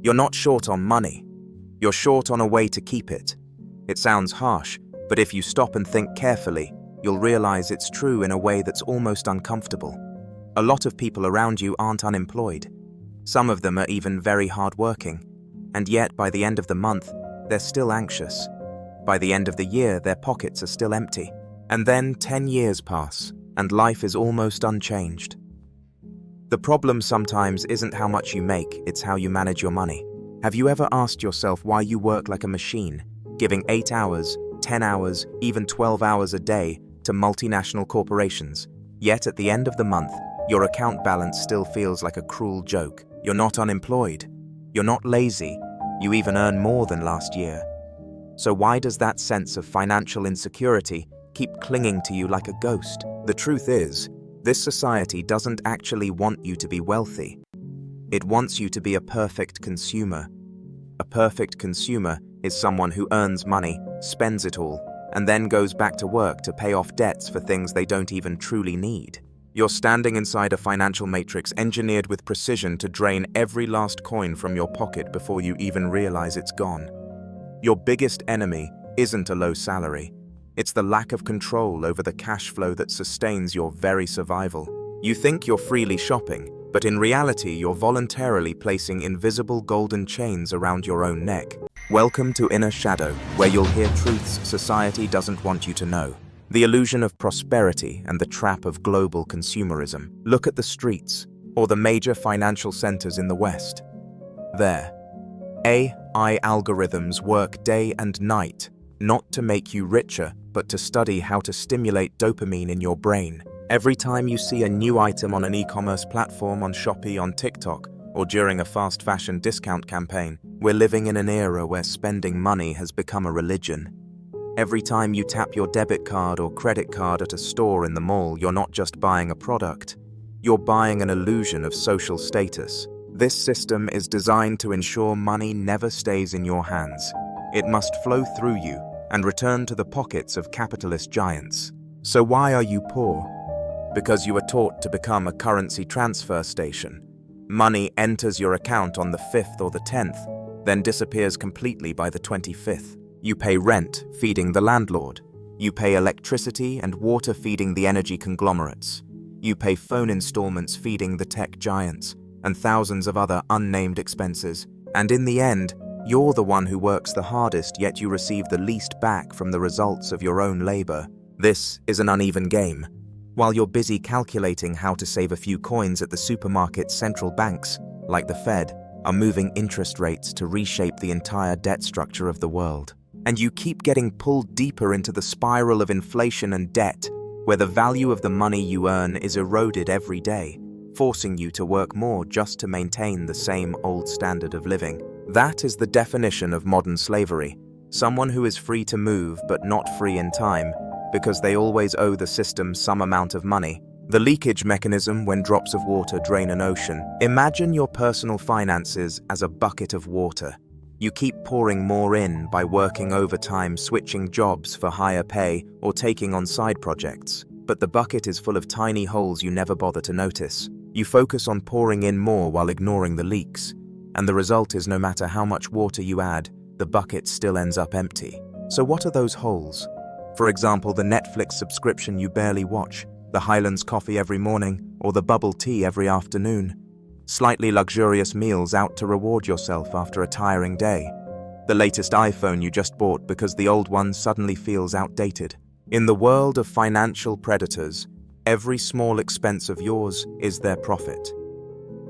You're not short on money. You're short on a way to keep it. It sounds harsh, but if you stop and think carefully, you'll realize it's true in a way that's almost uncomfortable. A lot of people around you aren't unemployed. Some of them are even very hardworking, and yet by the end of the month, they're still anxious. By the end of the year, their pockets are still empty. And then 10 years pass, and life is almost unchanged. The problem sometimes isn't how much you make, it's how you manage your money. Have you ever asked yourself why you work like a machine, giving 8 hours, 10 hours, even 12 hours a day to multinational corporations? Yet at the end of the month, your account balance still feels like a cruel joke. You're not unemployed. You're not lazy. You even earn more than last year. So why does that sense of financial insecurity keep clinging to you like a ghost? The truth is, this society doesn't actually want you to be wealthy. It wants you to be a perfect consumer. A perfect consumer is someone who earns money, spends it all, and then goes back to work to pay off debts for things they don't even truly need. You're standing inside a financial matrix engineered with precision to drain every last coin from your pocket before you even realize it's gone. Your biggest enemy isn't a low salary. It's the lack of control over the cash flow that sustains your very survival. You think you're freely shopping, but in reality you're voluntarily placing invisible golden chains around your own neck. Welcome to Inner Shadow, where you'll hear truths society doesn't want you to know. The illusion of prosperity and the trap of global consumerism. Look at the streets, or the major financial centers in the West. There, AI algorithms work day and night, not to make you richer, but to study how to stimulate dopamine in your brain. Every time you see a new item on an e-commerce platform, on Shopee, on TikTok, or during a fast fashion discount campaign, we're living in an era where spending money has become a religion. Every time you tap your debit card or credit card at a store in the mall, you're not just buying a product, you're buying an illusion of social status. This system is designed to ensure money never stays in your hands. It must flow through you and return to the pockets of capitalist giants. So why are you poor? Because you were taught to become a currency transfer station. Money enters your account on the 5th or the 10th, then disappears completely by the 25th. You pay rent, feeding the landlord. You pay electricity and water, feeding the energy conglomerates. You pay phone installments, feeding the tech giants, and thousands of other unnamed expenses. And in the end, you're the one who works the hardest, yet you receive the least back from the results of your own labor. This is an uneven game. While you're busy calculating how to save a few coins at the supermarket, central banks, like the Fed, are moving interest rates to reshape the entire debt structure of the world. And you keep getting pulled deeper into the spiral of inflation and debt, where the value of the money you earn is eroded every day, forcing you to work more just to maintain the same old standard of living. That is the definition of modern slavery. Someone who is free to move but not free in time, because they always owe the system some amount of money. The leakage mechanism when drops of water drain an ocean. Imagine your personal finances as a bucket of water. You keep pouring more in by working overtime, switching jobs for higher pay, or taking on side projects. But the bucket is full of tiny holes you never bother to notice. You focus on pouring in more while ignoring the leaks. And the result is, no matter how much water you add, the bucket still ends up empty. So what are those holes? For example, the Netflix subscription you barely watch, the Highlands coffee every morning, or the bubble tea every afternoon. Slightly luxurious meals out to reward yourself after a tiring day. The latest iPhone you just bought because the old one suddenly feels outdated. In the world of financial predators, every small expense of yours is their profit.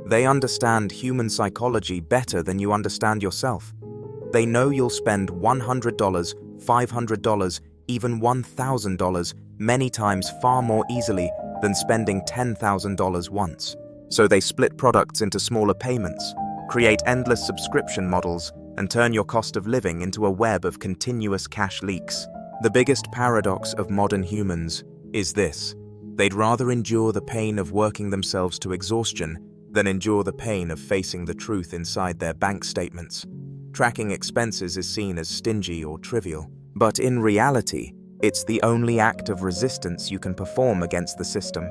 They understand human psychology better than you understand yourself. They know you'll spend $100, $500, even $1,000 many times far more easily than spending $10,000 once. So they split products into smaller payments, create endless subscription models, and turn your cost of living into a web of continuous cash leaks. The biggest paradox of modern humans is this: they'd rather endure the pain of working themselves to exhaustion than endure the pain of facing the truth inside their bank statements. Tracking expenses is seen as stingy or trivial, but in reality, it's the only act of resistance you can perform against the system.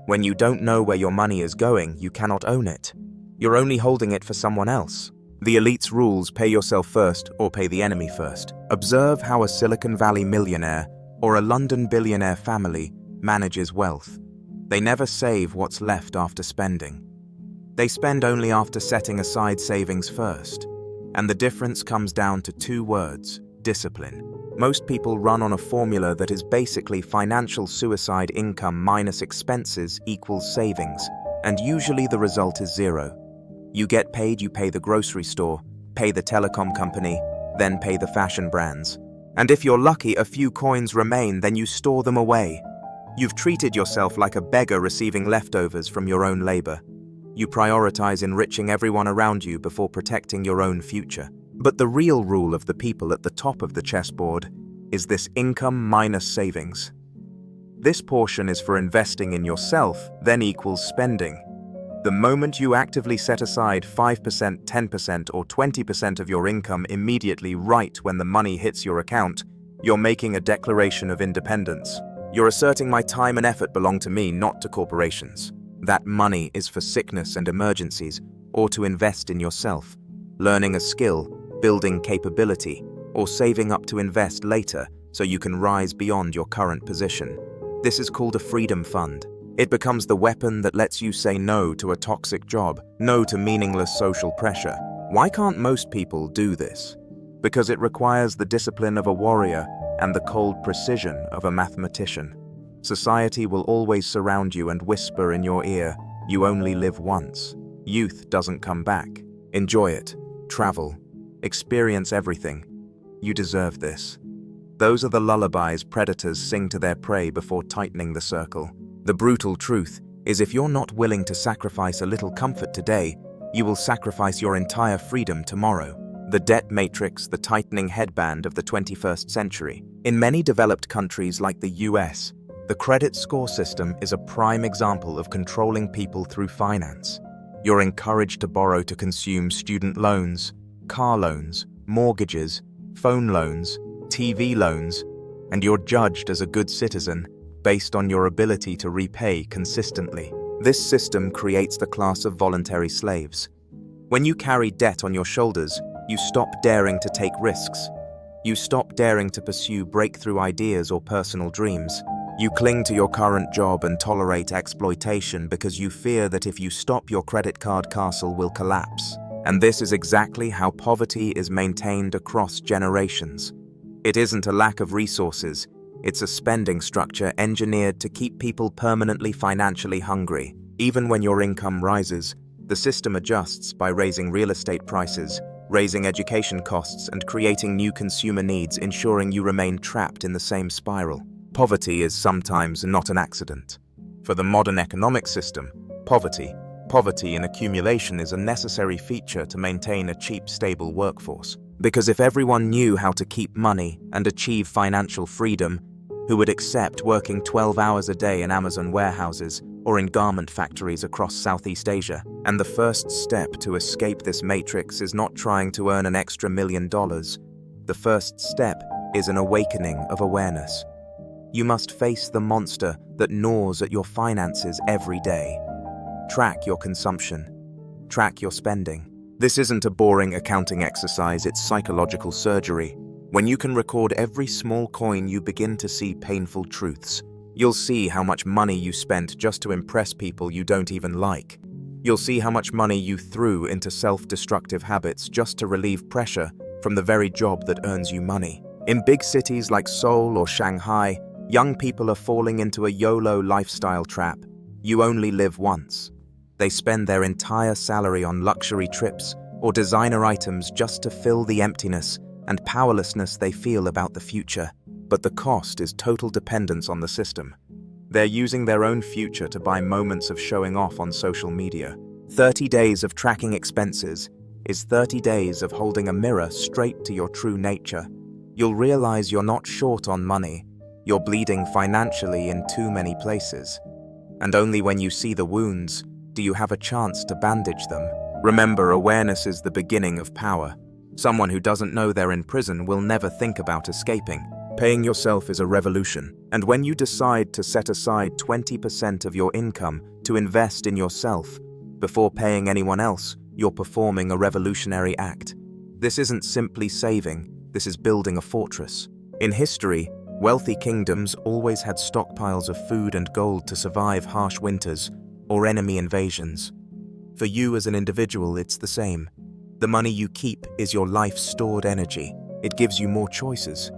When you don't know where your money is going, you cannot own it. You're only holding it for someone else. The elite's rules: pay yourself first or pay the enemy first. Observe how a Silicon Valley millionaire or a London billionaire family manages wealth. They never save what's left after spending. They spend only after setting aside savings first. And the difference comes down to two words: discipline. Most people run on a formula that is basically financial suicide: income minus expenses equals savings, and usually the result is zero. You get paid, you pay the grocery store, pay the telecom company, then pay the fashion brands. And if you're lucky, a few coins remain, then you store them away. You've treated yourself like a beggar receiving leftovers from your own labor. You prioritize enriching everyone around you before protecting your own future. But the real rule of the people at the top of the chessboard is this: income minus savings. This portion is for investing in yourself, then equals spending. The moment you actively set aside 5%, 10%, or 20% of your income immediately right when the money hits your account, you're making a declaration of independence. You're asserting: my time and effort belong to me, not to corporations. That money is for sickness and emergencies, or to invest in yourself, learning a skill, building capability, or saving up to invest later so you can rise beyond your current position. This is called a freedom fund. It becomes the weapon that lets you say no to a toxic job, no to meaningless social pressure. Why can't most people do this? Because it requires the discipline of a warrior and the cold precision of a mathematician. Society will always surround you and whisper in your ear, you only live once. Youth doesn't come back. Enjoy it. Travel. Experience everything. You deserve this. Those are the lullabies predators sing to their prey before tightening the circle. The brutal truth is, if you're not willing to sacrifice a little comfort today, you will sacrifice your entire freedom tomorrow. The debt matrix, the tightening headband of the 21st century. In many developed countries like the US, the credit score system is a prime example of controlling people through finance. You're encouraged to borrow to consume student loans, car loans, mortgages, phone loans, TV loans, and you're judged as a good citizen based on your ability to repay consistently. This system creates the class of voluntary slaves. When you carry debt on your shoulders, you stop daring to take risks. You stop daring to pursue breakthrough ideas or personal dreams. You cling to your current job and tolerate exploitation because you fear that if you stop, your credit card castle will collapse. And this is exactly how poverty is maintained across generations. It isn't a lack of resources. It's a spending structure engineered to keep people permanently financially hungry. Even when your income rises, the system adjusts by raising real estate prices, raising education costs, and creating new consumer needs, ensuring you remain trapped in the same spiral. Poverty is sometimes not an accident. For the modern economic system, poverty in accumulation is a necessary feature to maintain a cheap, stable workforce. Because if everyone knew how to keep money and achieve financial freedom, who would accept working 12 hours a day in Amazon warehouses or in garment factories across Southeast Asia? And the first step to escape this matrix is not trying to earn an extra $1 million. The first step is an awakening of awareness. You must face the monster that gnaws at your finances every day. Track your consumption. Track your spending. This isn't a boring accounting exercise, it's psychological surgery. When you can record every small coin, you begin to see painful truths. You'll see how much money you spent just to impress people you don't even like. You'll see how much money you threw into self-destructive habits just to relieve pressure from the very job that earns you money. In big cities like Seoul or Shanghai, young people are falling into a YOLO lifestyle trap. You only live once. They spend their entire salary on luxury trips or designer items just to fill the emptiness and powerlessness they feel about the future. But the cost is total dependence on the system. They're using their own future to buy moments of showing off on social media. 30 days of tracking expenses is 30 days of holding a mirror straight to your true nature. You'll realize you're not short on money. You're bleeding financially in too many places. And only when you see the wounds do you have a chance to bandage them. Remember, awareness is the beginning of power. Someone who doesn't know they're in prison will never think about escaping. Paying yourself is a revolution. And when you decide to set aside 20% of your income to invest in yourself, before paying anyone else, you're performing a revolutionary act. This isn't simply saving, this is building a fortress. In history, wealthy kingdoms always had stockpiles of food and gold to survive harsh winters or enemy invasions. For you as an individual, it's the same. The money you keep is your life's stored energy. It gives you more choices.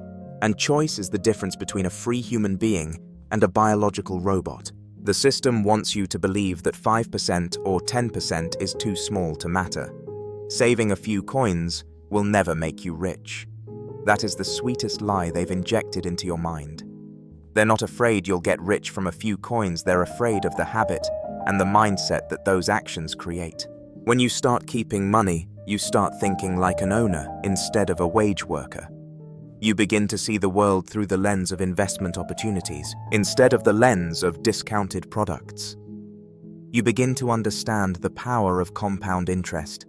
And choice is the difference between a free human being and a biological robot. The system wants you to believe that 5% or 10% is too small to matter. Saving a few coins will never make you rich. That is the sweetest lie they've injected into your mind. They're not afraid you'll get rich from a few coins, they're afraid of the habit and the mindset that those actions create. When you start keeping money, you start thinking like an owner instead of a wage worker. You begin to see the world through the lens of investment opportunities, instead of the lens of discounted products. You begin to understand the power of compound interest,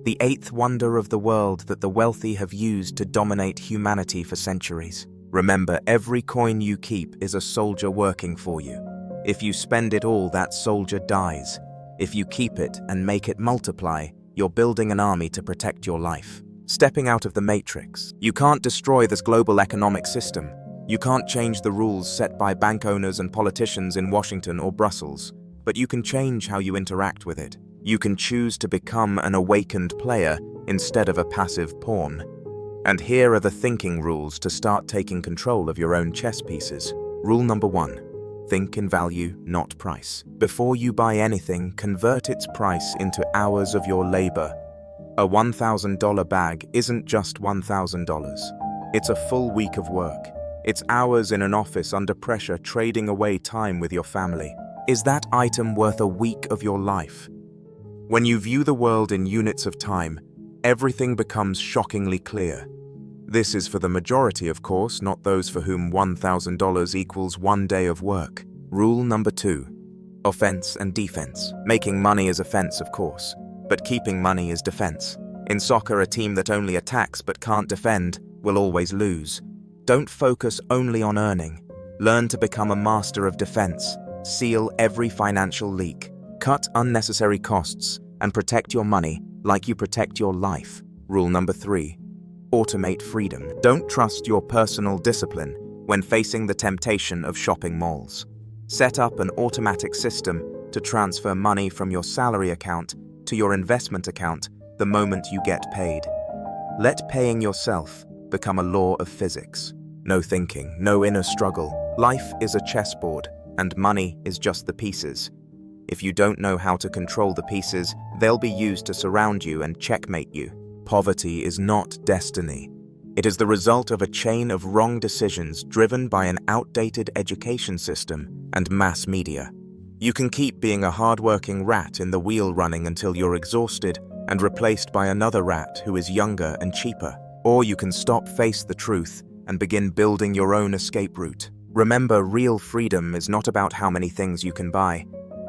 the eighth wonder of the world that the wealthy have used to dominate humanity for centuries. Remember, every coin you keep is a soldier working for you. If you spend it all, that soldier dies. If you keep it and make it multiply, you're building an army to protect your life. Stepping out of the matrix. You can't destroy this global economic system. You can't change the rules set by bank owners and politicians in Washington or Brussels, but you can change how you interact with it. You can choose to become an awakened player instead of a passive pawn. And here are the thinking rules to start taking control of your own chess pieces. Rule number 1. Think in value, not price. Before you buy anything, convert its price into hours of your labor. A $1,000 bag isn't just $1,000. It's a full week of work. It's hours in an office under pressure, trading away time with your family. Is that item worth a week of your life? When you view the world in units of time, everything becomes shockingly clear. This is for the majority, of course, not those for whom $1,000 equals 1 day of work. Rule number 2. Offense and defense. Making money is offense, of course, but keeping money is defense. In soccer, a team that only attacks but can't defend will always lose. Don't focus only on earning. Learn to become a master of defense. Seal every financial leak. Cut unnecessary costs and protect your money like you protect your life. Rule number 3. Automate freedom. Don't trust your personal discipline when facing the temptation of shopping malls. Set up an automatic system to transfer money from your salary account to your investment account the moment you get paid. Let paying yourself become a law of physics. No thinking, no inner struggle. Life is a chessboard, and money is just the pieces. If you don't know how to control the pieces, they'll be used to surround you and checkmate you. Poverty is not destiny. It is the result of a chain of wrong decisions driven by an outdated education system and mass media. You can keep being a hard-working rat in the wheel running until you're exhausted and replaced by another rat who is younger and cheaper. Or you can face the truth and begin building your own escape route. Remember, real freedom is not about how many things you can buy.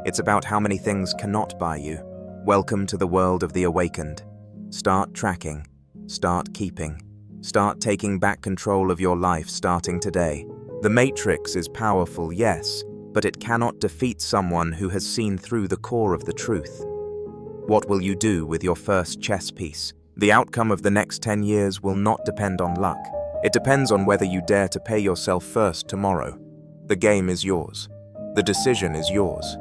It's about how many things cannot buy you. Welcome to the world of the awakened. Start tracking. Start keeping. Start taking back control of your life starting today. The matrix is powerful, yes, but it cannot defeat someone who has seen through the core of the truth. What will you do with your first chess piece? The outcome of the next 10 years will not depend on luck. It depends on whether you dare to pay yourself first tomorrow. The game is yours. The decision is yours.